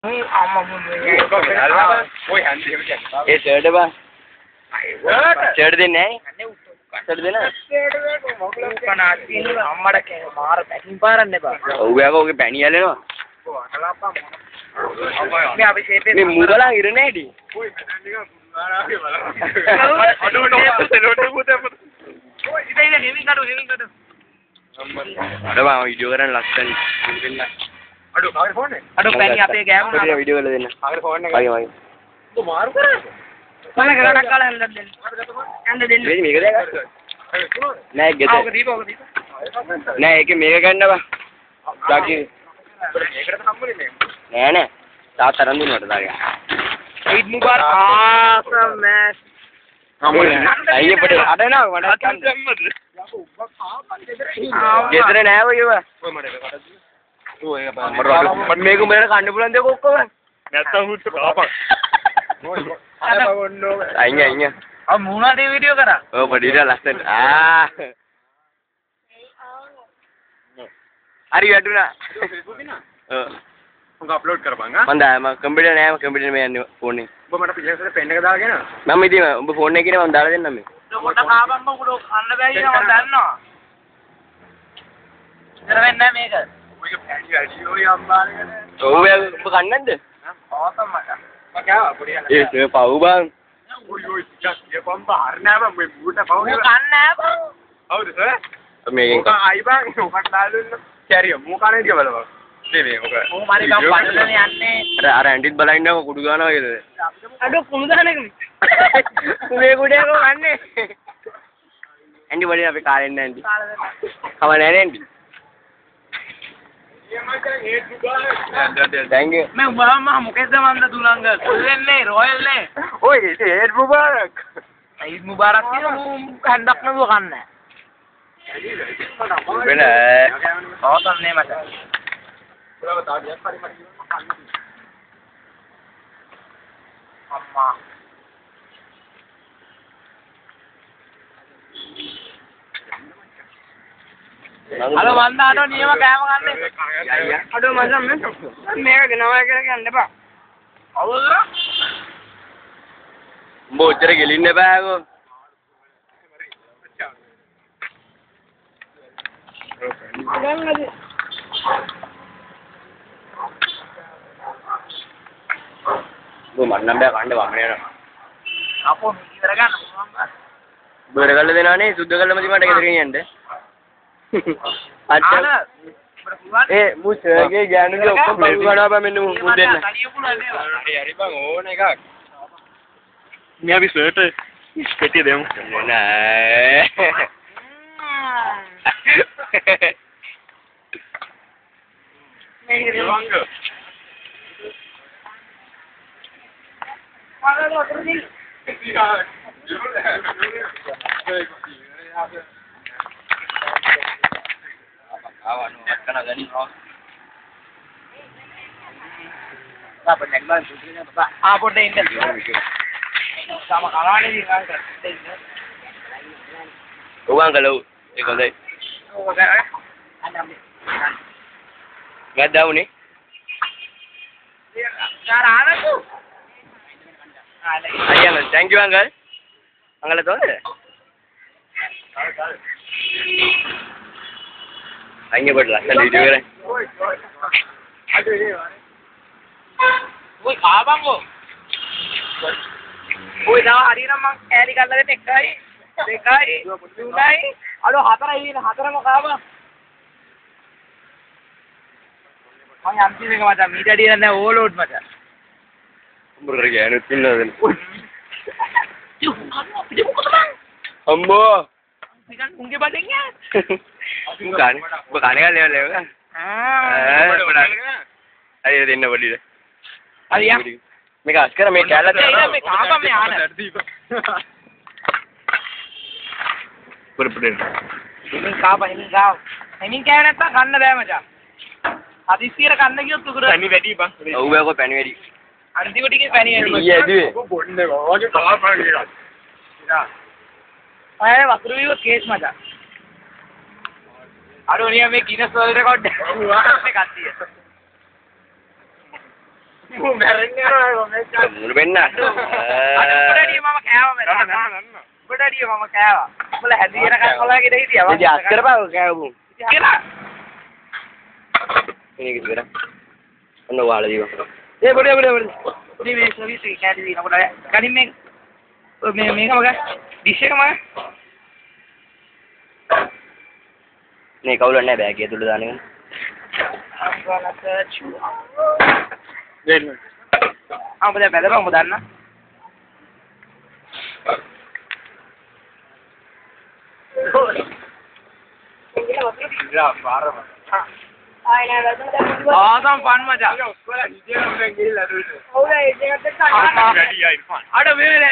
ඒ shirt බා shirt දෙන්නේ නැහැ ෂර්ට් දෙන්න අම්මඩ මාර පැකින් පාරන්න එපා ඔව් යකෝ ඔගේ පැණි ඇලෙනවා මේ අපි ෂේප් එක මේ මුගලන් ඉර නැටි ඔය ඉතින් හෙමින් කඩු අර බා වීඩියෝ කරන්න ලස්සනයි දෙන්න අඩෝ කාගේ ෆෝන් එක අඩෝ පැණි අපේ ගෑම් වුණා වීඩියෝ කරලා දෙන්න කාගේ ෆෝන් එක වගේ වගේ ඔබ මාරු කරන්නේ මම ගලඩක් කාලා හන්දක් දෙන්න හන්ද දෙන්න මේක දැක නෑ ගෙද ඔක දීප නෑ ඒකේ මේක ගන්න බා ඩාකි මේකට හම්බුනේ නෑ නෑ තාත්තා රන් දුන්නට දාගෙන ඊඩ් මුබාරක් ආසම් මෑස් අයියේ පොඩි අඩනවා වඩා කන්න ගෙදර නෑ ඔය ඒවා ඔය මට මේක උඹලට කන්න පුළුවන් දෙයක් ඔක්කොම නැත්තම් හුට්ට කාපක් අයියා අ මුණාදී වීඩියෝ කරා ඔව් පොඩිට ලස්සන හරි වැටුණා ඔව් මම අප්ලෝඩ් කරපන් මම කම්පියුටර් නෑ කම්පියුටර් මේ යන්නේ ෆෝන් එක ඔබ මට පිටිපස්සේ පෙන් එක දාගෙන මම ඉතින් ඔබ ෆෝන් එකේ මම දාලා දෙන්නම් මේ පොඩ කාපම්ම උඩ කන්න බෑ කියලා මම දන්නවා ඉතර වෙන්නේ නෑ මේක ඔයක පැණි වැඩි ඔය අම්බාලගෙන ඔව් ඔබ කන්නේ නැද්ද ආතම් මට මම කෑවා පොඩි යන ඒ පව් බං ඔය ටිකක් යපම් බාර නෑ මම මේ මූට පව් එක කන්නේ නෑ බං හවුද සර් මේකෙන් ආයි බං ඔකට දාලා දුන්න කැරිය මූ කන්නේ ටික බලපන් නේ ඔක මම මාරි ගම් පඩලනේ යන්නේ අර ඇන්ටිත් බලයින්නකො කුඩු ගන්නවා කියලාද අඩෝ කුණු දානක මේ කුඩේක කන්නේ ඇන්ටි වලින් අපි කාලෙන්නේ නැහැ ඇන්ටි කම නැහැ නේ ඇන්ටි thank you मैं मामा मुकेश मंदा दुलंग सुरेले रॉयल ने ओए ये ईद मुबारक की हंडक में वो खाना है बेटा औसम ने मत पूरा बता दिया सारी मर्जी अम्मा හලෝ මන්ද අඩෝ නියම කෑම ගන්න අඩෝ මචං මේක ගෙනවා කියලා කියන්න එපා අවුල්ද උඹ ඔච්චර ගෙලින්න එපාකෝ ගන්නද උඹ මන්නම් බෑ කන්න වමන යනවා අපෝ ඉවර ගන්න බර ගල්ල දෙනවනේ සුද්ධ කළම දි මට ගෙදර ගෙනියන්න अच्छा ए मुझे ज्ञान के ඔක්කොම බ්ලෙස් කරනවා බා මෙන්න මුන් දෙන්න හරි බං ඕන එකක් මේ අපි ෂර්ට් පෙට්ටිය දෙමු නෑ මේක දෙවංග පාරේ ඔතනදී awak nak kena gani kau. Apa nak main susunya apa? Apa dah ini? Sama kalah ni kan? Uang kalau ikut deh. Oh, kan? Ada ni. Nggak tahu ni. Cara apa tu? Ayah, thank you uncle. Uncle tu ada? आएंगे but last video करे ओए खा बांगो ओए दावा हरीना मग ऐली काला दे देखाई सुनाई अडो हातरा खावा मग आमची से माझा मी डॅडी ने ओल ओट माझा बरं घ्या पिल्ला अम्बो Kan mungkin badannya. Bukan kan lewat kan. Benar. Ayo dinner beli deh. Ayo. Mereka sekarang mereka kalah. Mereka apa mereka ada? Benar. Ini kau. Ini kaya neta kan ada macam. Adi sih kan lagi tu kurang. Pani ready bang. Oh, aku pani ready. Anti ko dikit pani ready. Iya tu. Aku bodoh deh. Aku kalah pani ready. Ya. अरे वक्र भी वो case मजा अरे उन्हें हमें Guinness world record में खाती है මැරෙන්නේ නෑ මුළු වෙන්න අර උඩඩිය මම කෑවා මම උඩඩිය මම කෑවා උඹලා හැදිනකන් කොලාගෙද හිටියා මම ඉතින් අත් කරපන් කෑවුම් කියලා මේක ඉතින් ඔන්න ඔයාලා දීවා ඒ පොඩි මේ සර්විස් එක කැටි දින කොට කලින් මේක මග ඩිෂ් එක මග මේ කවුල නැහැ බෑග් එක තුල දාන්න එක දෙන්න ආ බෑ බෑ උඹ දාන්න ඉතින් පාරම ආසම් ෆන් මචං ඔක්කොලා හිතේ නම් ගිහිල්ලා දුන්න. ඔව් ඒ දෙකට අඩ මේ